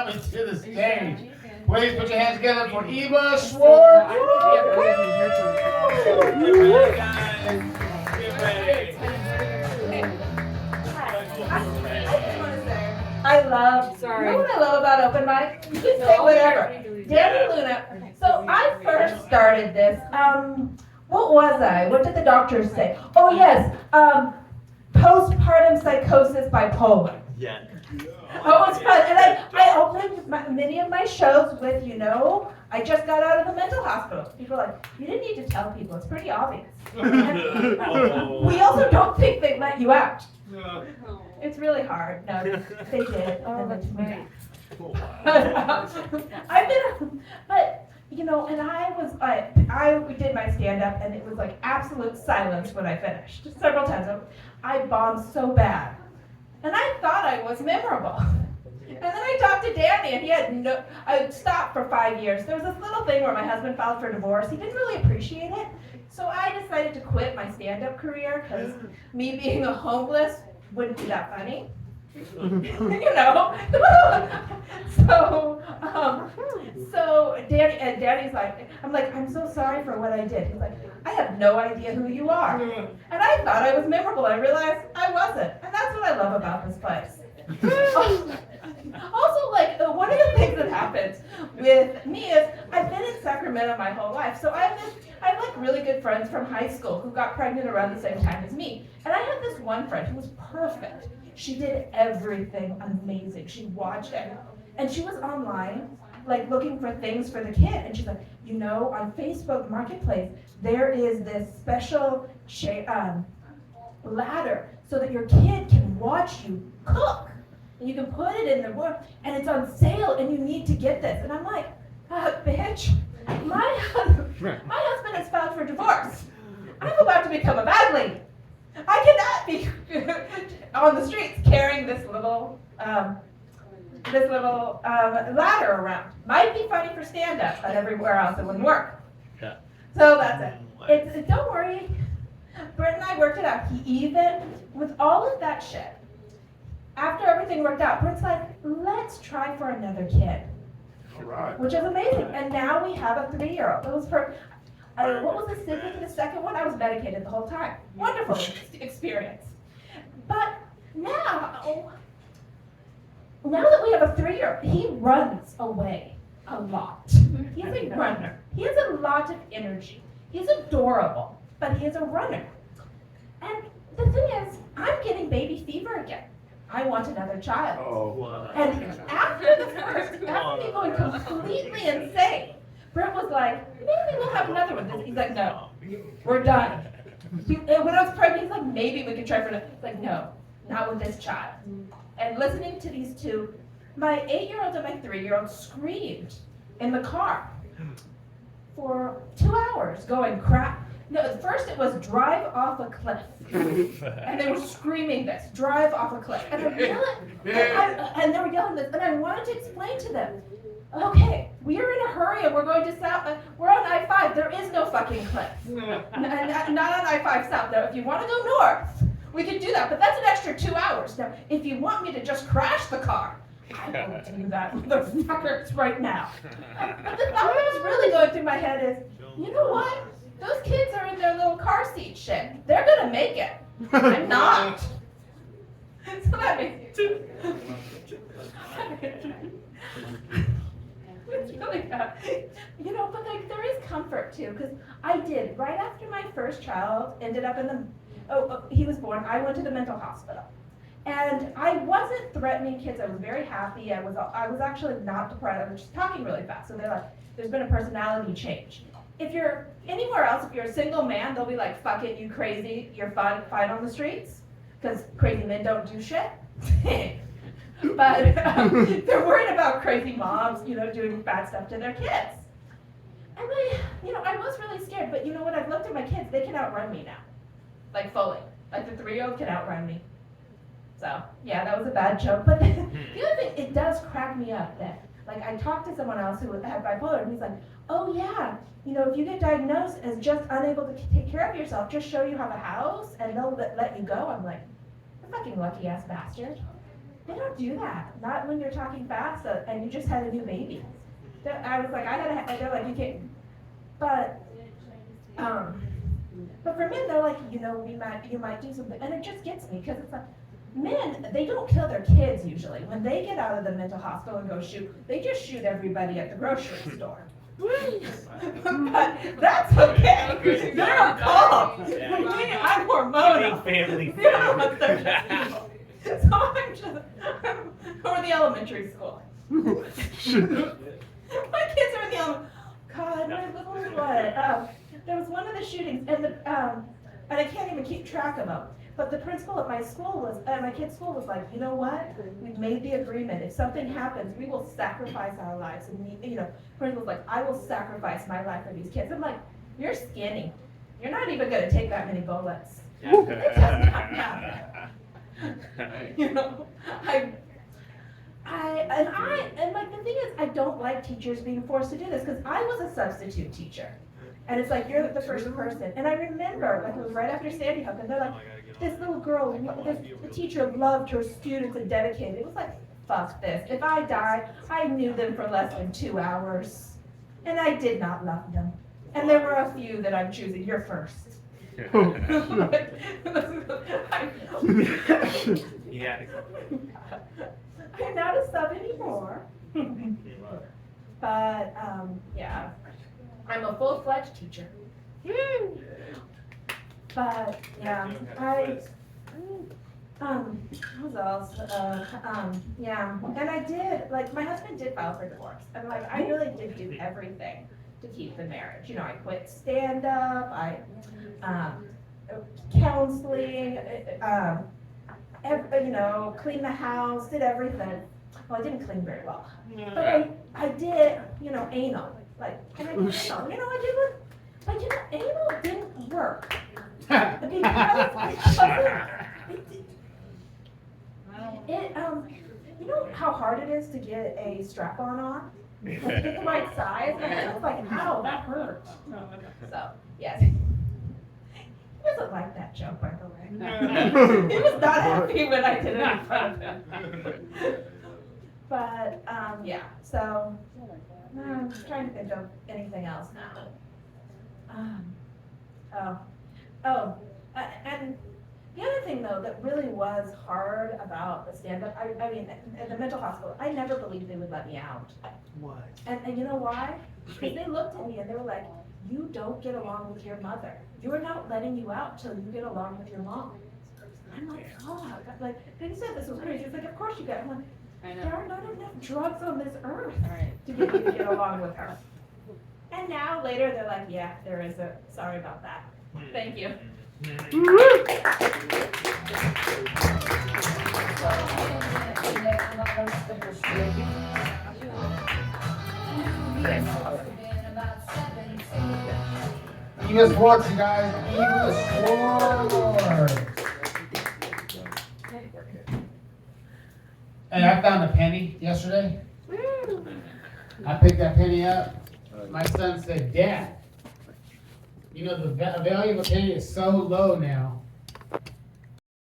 coming to the stage. Please put your hands together for Eva Schwartz. Get ready, guys. Get ready. I love, you know what I love about open mic? You can say whatever. Danny Luna. So I first started this. What was I? What did the doctors say? Oh yes, postpartum psychosis bipolar. Yeah. Oh, it's fun. And I opened many of my shows with, I just got out of the mental hospital. People are like, you didn't need to tell people. It's pretty obvious. We also don't think they let you out. It's really hard. No, they did. Oh, that's right. And I did my stand-up, and it was like absolute silence when I finished. Several times. I bombed so bad. And I thought I was memorable. And then I talked to Danny, and I stopped for 5 years. There was this little thing where my husband filed for divorce. He didn't really appreciate it. So I decided to quit my stand-up career because me being a homeless wouldn't be that funny. So Danny's like, I'm so sorry for what I did. He's like, I have no idea who you are. And I thought I was memorable. I realized I wasn't. And that's what I love about this place. Also, one of the things that happens with me is I've been in Sacramento my whole life. So I have really good friends from high school who got pregnant around the same time as me. And I had this one friend who was perfect. She did everything amazing. She watched it. And she was online, looking for things for the kid. And she's like, on Facebook Marketplace, there is this special ladder so that your kid can watch you cook. And you can put it in the room, and it's on sale, and you need to get this. And I'm like, bitch, my husband has filed for divorce. I'm about to become a bad lady. I cannot be on the streets carrying this little ladder around. Might be funny for stand-up, but everywhere else it wouldn't work. Yeah. So that's it. Don't worry. Brent and I worked it out. With all of that shit, after everything worked out, Brent's like, let's try for another kid. All right. Which is amazing. And now we have a 3-year-old. It was what was the second for the second one? I was medicated the whole time. Wonderful experience. But now that we have a 3-year-old, he runs away a lot. He's a runner. He has a lot of energy. He's adorable, but he is a runner. And the thing is, I'm getting baby fever again. I want another child. Oh. And after me going completely insane, Brent was like, maybe we'll have another one. He's like, no, we're done. When I was pregnant, he's like, maybe we could try for another. He's like, no, not with this child. And listening to these two, my 8-year-old and my 3-year-old screamed in the car for 2 hours going crap. No, at first it was drive off a cliff. And they were screaming this, drive off a cliff. And they were yelling this, and I wanted to explain to them, okay, we are in a hurry and we're going to south, we're on I-5, there is no fucking cliff. Not on I-5 south. Now, if you want to go north, we can do that, but that's an extra 2 hours. Now, if you want me to just crash the car, I will do that, motherfuckers, right now. But the thought that was really going through my head is, you know what? Those kids are in their little car seat shit. They're gonna make it. I'm not. So that makes it's really bad. But there is comfort too, because I did, right after my first child ended up in he was born, I went to the mental hospital. And I wasn't threatening kids. I was very happy. I was actually not depressed. I was just talking really fast. So they're like, there's been a personality change. If you're anywhere else, if you're a single man, they'll be like, fuck it, you crazy, you're fine on the streets, because crazy men don't do shit. But they're worried about crazy moms, doing bad stuff to their kids. And I was really scared, but when I've looked at my kids, they can outrun me now, fully. The 3-year-old can outrun me. So, yeah, that was a bad joke. But the other thing, it does crack me up that, I talked to someone else who had bipolar, and he's like, oh yeah, if you get diagnosed as just unable to take care of yourself, just show you have a house, and they'll let you go. I'm like, you're a fucking lucky ass bastard. They don't do that. Not when you're talking fast and you just had a new baby. I was like, they're like, you can't. But for men, they're like, you might do something, and it just gets me because it's like, men, they don't kill their kids usually. When they get out of the mental hospital and go shoot, they just shoot everybody at the grocery store. But that's okay. They're a call. I'm hormonal. Family. So I'm just, or the elementary school. My kids are in the elementary. God, what was what? There was one of the shootings, and and I can't even keep track of them. But the principal at my kid's school was like, you know what? We've made the agreement. If something happens, we will sacrifice our lives. And principal's like, I will sacrifice my life for these kids. I'm like, you're skinny. You're not even going to take that many bullets. It does not matter. And like the thing is, I don't like teachers being forced to do this because I was a substitute teacher. And it's like, you're the first person. And I remember, like, it was right after Sandy Hook, and they're like, this little girl, the teacher loved her students and dedicated. It was like, fuck this. If I died, I knew them for less than 2 hours. And I did not love them. And there were a few that I'm choosing. You're first. Yeah. I'm not a sub anymore. But, yeah. I'm a full-fledged teacher. But, yeah, what else? Yeah, and I did, like, my husband did file for divorce. And, like, I really did do everything to keep the marriage. I quit stand-up, counseling, clean the house, did everything. Well, I didn't clean very well. But I did, anal. Like, and I did anal. I did it. But, anal didn't work. Because you know how hard it is to get a strap-on on? To get the right size? And I was like, ow, that hurt. So, yes. He doesn't like that joke, by the way. He was not happy when I did it in front of him. But, yeah, so, I'm just trying to think of anything else now. And the other thing, though, that really was hard about the stand-up, I mean, at the mental hospital, I never believed they would let me out. Why? And you know why? Because they looked at me and they were like, you don't get along with your mother. You're not letting you out till you get along with your mom. I'm like, oh, like, they said this was crazy. It's like, of course you get. I'm like, there are not enough drugs on this earth to get you to get along with her. And now, later, they're like, yeah, there is a, sorry about that. Thank you. Eva Swartz, you guys. Eva Swartz. And I found a penny yesterday. I picked that penny up. My son said, Dad, the value of a penny is so low now.